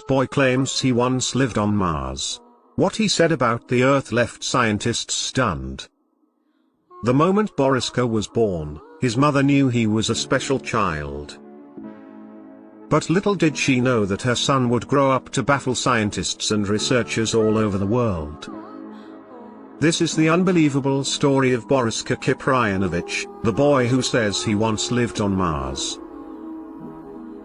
boy claims he once lived on Mars. What he said about the Earth left scientists stunned. The moment Boriska was born, his mother knew he was a special child. But little did she know that her son would grow up to baffle scientists and researchers all over the world. This is the unbelievable story of Boriska Kiprianovich, the boy who says he once lived on Mars.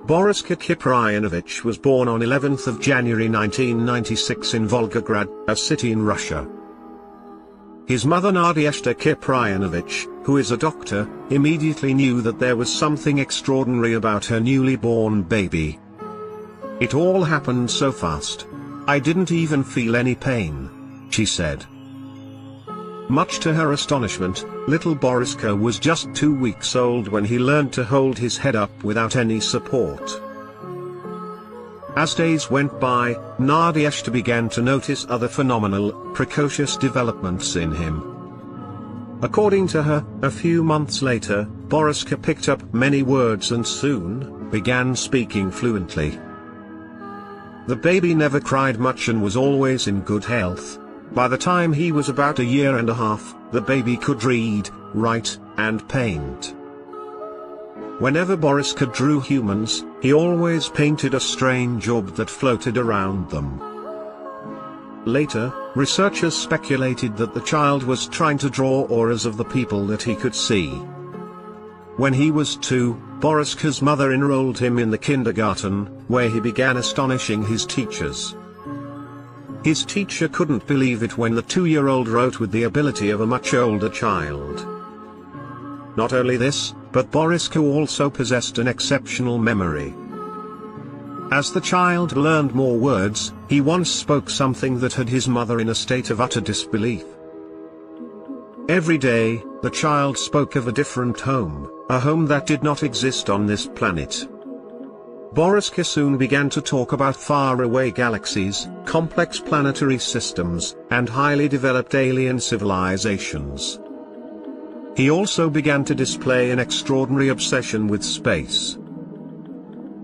Boriska Kiprianovich was born on 11th of January 1996 in Volgograd, a city in Russia. His mother Nadezhda Kiprianovich, who is a doctor, immediately knew that there was something extraordinary about her newly born baby. "It all happened so fast. I didn't even feel any pain," she said. Much to her astonishment, little Boriska was just 2 weeks old when he learned to hold his head up without any support. As days went by, Nadezhda began to notice other phenomenal, precocious developments in him. According to her, a few months later, Boriska picked up many words and soon began speaking fluently. The baby never cried much and was always in good health. By the time he was about a year and a half, the baby could read, write, and paint. Whenever Boriska drew humans, he always painted a strange orb that floated around them. Later, researchers speculated that the child was trying to draw auras of the people that he could see. When he was 2, Boriska's mother enrolled him in the kindergarten, where he began astonishing his teachers. His teacher couldn't believe it when the 2-year-old wrote with the ability of a much older child. Not only this, but Boriska also possessed an exceptional memory. As the child learned more words, he once spoke something that had his mother in a state of utter disbelief. Every day, the child spoke of a different home, a home that did not exist on this planet. Boriska soon began to talk about faraway galaxies, complex planetary systems, and highly developed alien civilizations. He also began to display an extraordinary obsession with space.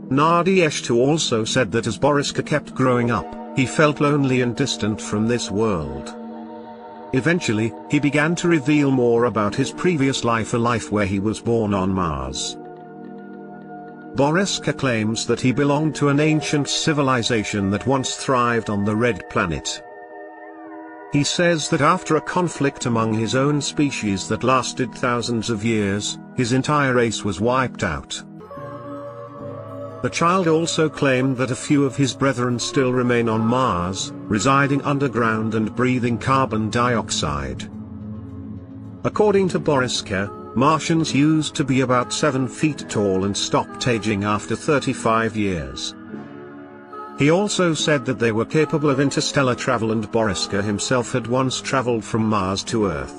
Nadezhda also said that as Boriska kept growing up, he felt lonely and distant from this world. Eventually, he began to reveal more about his previous life, a life where he was born on Mars. Boriska claims that he belonged to an ancient civilization that once thrived on the Red Planet. He says that after a conflict among his own species that lasted thousands of years, his entire race was wiped out. The child also claimed that a few of his brethren still remain on Mars, residing underground and breathing carbon dioxide. According to Boriska, Martians used to be about 7 feet tall and stopped aging after 35 years. He also said that they were capable of interstellar travel, and Boriska himself had once traveled from Mars to Earth.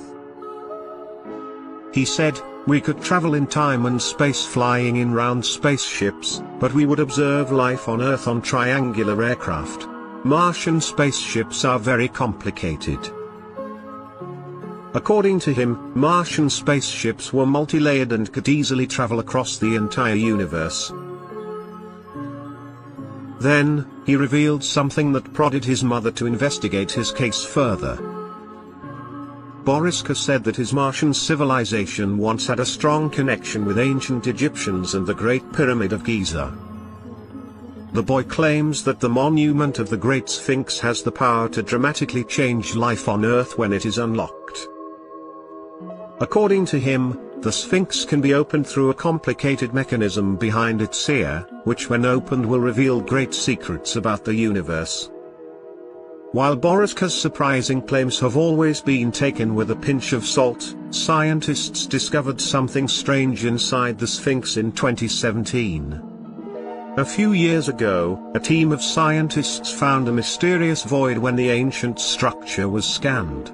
He said, "We could travel in time and space flying in round spaceships, but we would observe life on Earth on triangular aircraft. Martian spaceships are very complicated." According to him, Martian spaceships were multi-layered and could easily travel across the entire universe. Then, he revealed something that prodded his mother to investigate his case further. Boriska said that his Martian civilization once had a strong connection with ancient Egyptians and the Great Pyramid of Giza. The boy claims that the monument of the Great Sphinx has the power to dramatically change life on Earth when it is unlocked. According to him, the Sphinx can be opened through a complicated mechanism behind its ear, which when opened will reveal great secrets about the universe. While Boriska's surprising claims have always been taken with a pinch of salt, scientists discovered something strange inside the Sphinx in 2017. A few years ago, a team of scientists found a mysterious void when the ancient structure was scanned.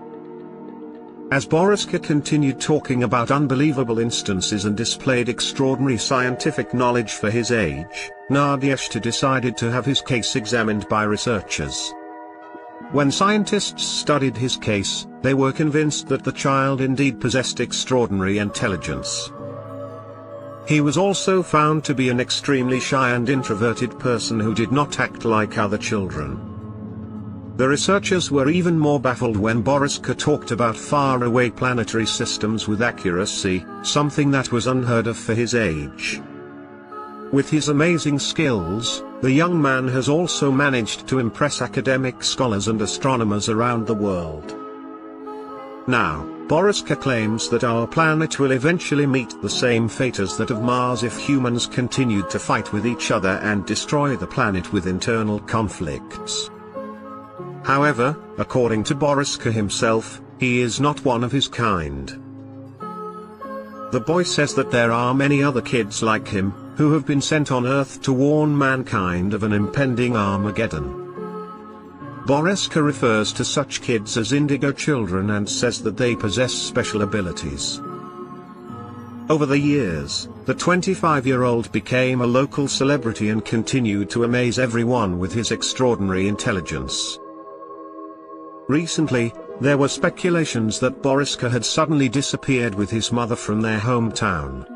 As Boriska continued talking about unbelievable instances and displayed extraordinary scientific knowledge for his age, Nadezhda decided to have his case examined by researchers. When scientists studied his case, they were convinced that the child indeed possessed extraordinary intelligence. He was also found to be an extremely shy and introverted person who did not act like other children. The researchers were even more baffled when Boriska talked about faraway planetary systems with accuracy, something that was unheard of for his age. With his amazing skills, the young man has also managed to impress academic scholars and astronomers around the world. Now, Boriska claims that our planet will eventually meet the same fate as that of Mars if humans continued to fight with each other and destroy the planet with internal conflicts. However, according to Boriska himself, he is not one of his kind. The boy says that there are many other kids like him, who have been sent on Earth to warn mankind of an impending Armageddon. Boriska refers to such kids as indigo children and says that they possess special abilities. Over the years, the 25-year-old became a local celebrity and continued to amaze everyone with his extraordinary intelligence. Recently, there were speculations that Boriska had suddenly disappeared with his mother from their hometown.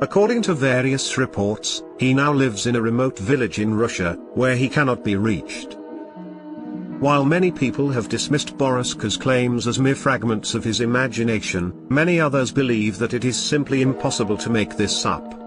According to various reports, he now lives in a remote village in Russia, where he cannot be reached. While many people have dismissed Boriska's claims as mere fragments of his imagination, many others believe that it is simply impossible to make this up.